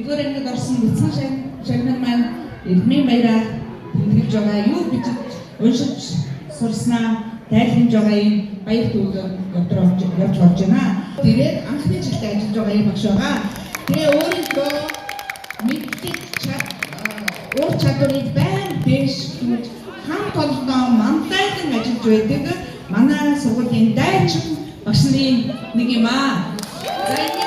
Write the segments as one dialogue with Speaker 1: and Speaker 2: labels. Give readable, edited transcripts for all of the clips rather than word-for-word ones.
Speaker 1: 1-р ангид орсон бяцхан шагнал маань Ирмийн баяраа тэмдэглэж байгаа юу гэж уншиж сурснаа тайлбарж байгаа юм баяр төвлөр явж орж байна. Тэгээд анхны жилдээ ажиллаж байгаа юм багш байгаа. Тэгээ өөрийнхөө мэдлэг уур чадварыг байн дэш гэж хамт олонноо мандайдан ажиллаж байдаг манай сургуулийн дайчин багш нарын нэг юм аа. За энэ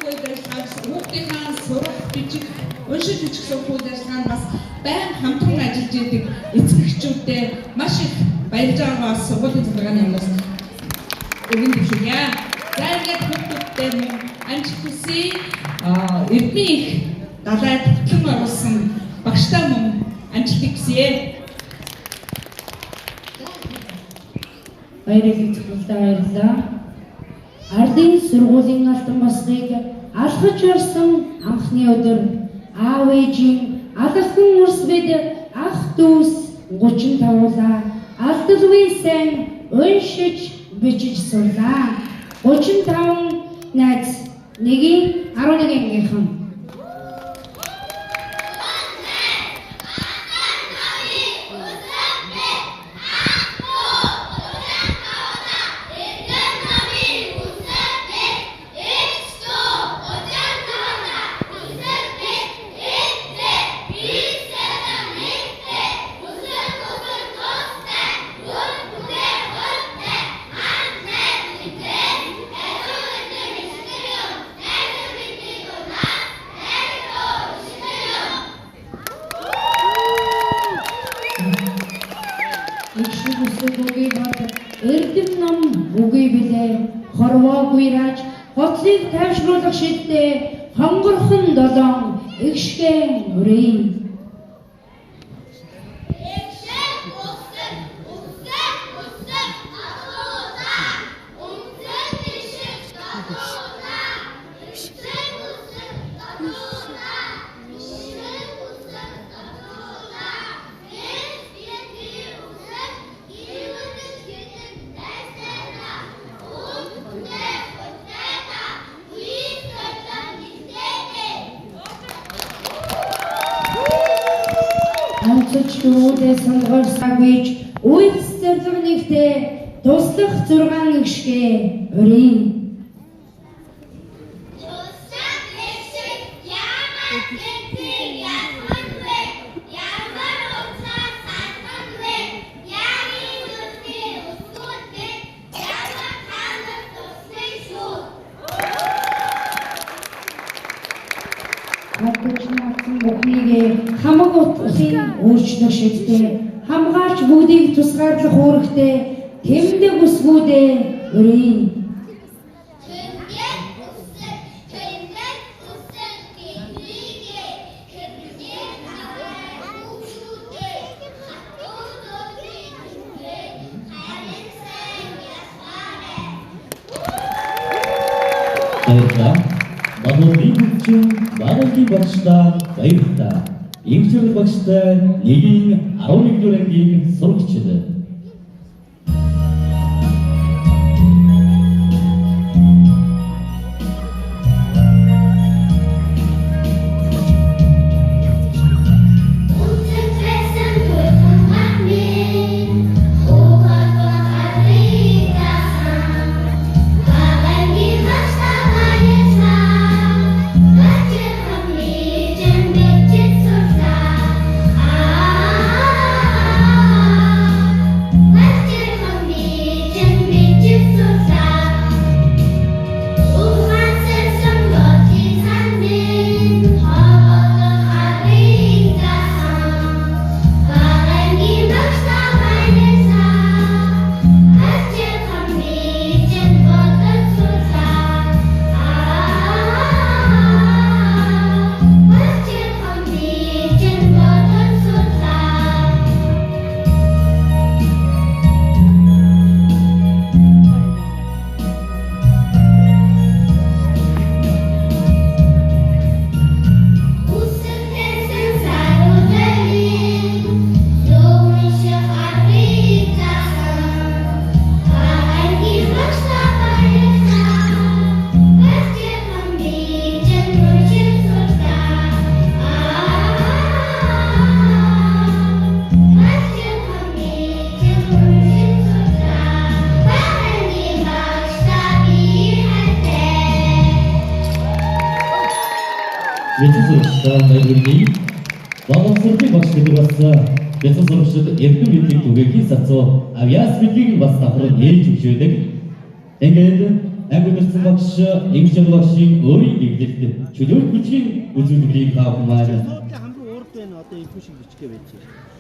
Speaker 1: үйлдвэрлэлээс хүүхдийнхээ сурах бичиг уншиж бичих сургуулиас бас байн хамтран ажиллаж байдаг эцэгчүүдтэй маш их баярлж байгаа сургуулийн захиргааны өмнөөс өгөн дэвшүүлье. За ингээд хүүхдүүдтэй амжилт хүсье. Ирмийн их далайд хөтлөн оруулсан багштай мөн амжилтыг хүсье.
Speaker 2: Баярлалаа баярлалаа. Ардын сургуулийн алтан басныг алхаж орсон анхны өдөр аав ээжийн алган урс бид ах дүүс 35-уулаа алдалгүй сайн уншиж бичиж сурлаа. 35 найз 11-ийнхэн Эрдэм ном үгүй билээ хорвоо гуйрааж готлыг тайвшруулах шилдээ хонгорхон долоон игшгэн үрээ. Амцчдуудээ сонгорсагүйж үйлс зорилгонэгтэй туслах 6 гişгээ өрийн. Хамаг утгын өөрчлөх шийдтэй хамгаалж бүгдийг тусгаарлах үүрэгтэй тэмдэг үсгүүдээ өрийн.
Speaker 3: Баярлалаа. Манайгийн хүчин Баралгийн багштай баярлалаа. Инженер багштай 1-11 ангийн сурагчид. бяцхан сурагчдаа баярлалаа. Боловсролын багш гэдэг бас бяцхан сурагчид эрдэм мэдлэг түгээхийн сацуу авьяас мэдлийг бас давхар нээж өгчөөдөг. Ингээд агуулсан багш эмчил багшийн өөрийн нэглэлд чөлөөт хүчийн үзүүлбэрийг таамаглаж
Speaker 4: хамгийн урд байна одоо их шиг бичгээ байж байна.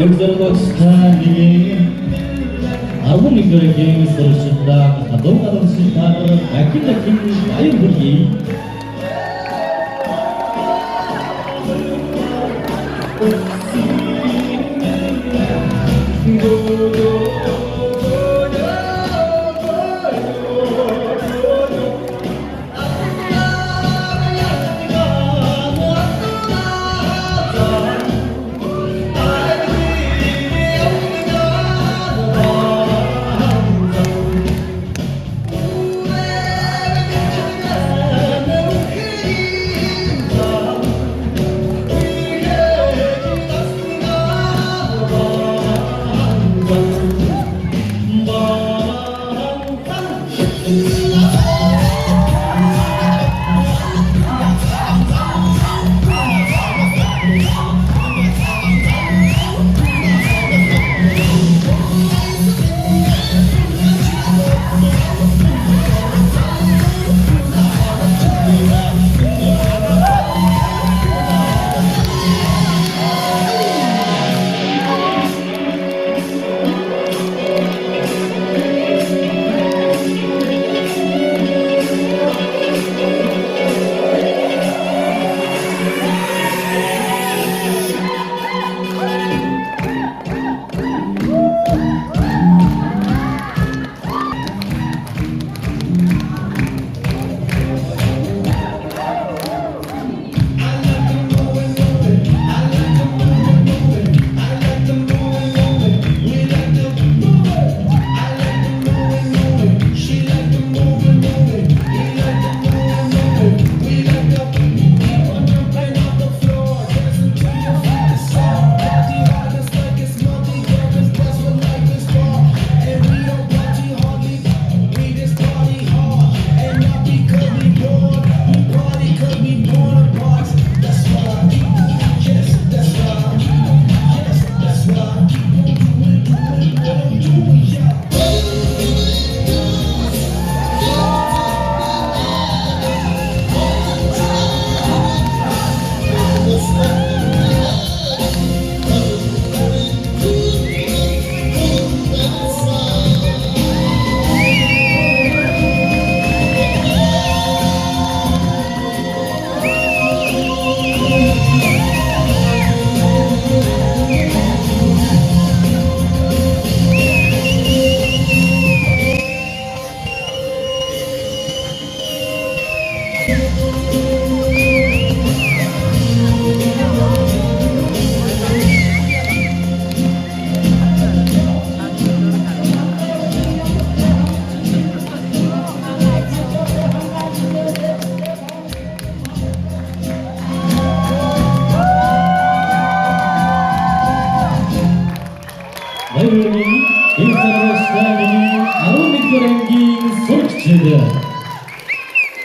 Speaker 3: Emzerbox'tagi armonik görevini soruşunda kadın şirketler akildeki bayır burgi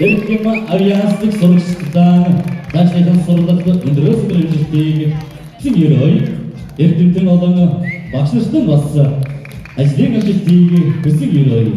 Speaker 3: Эрхэм авиацлык сурагчдаа цаашлуулан сургалт өндрөөс өргөжлөлтийг чин ерөөй эрдэмтэн олон багш нартан бас ажлын ажилтныг хүсэг ерөөй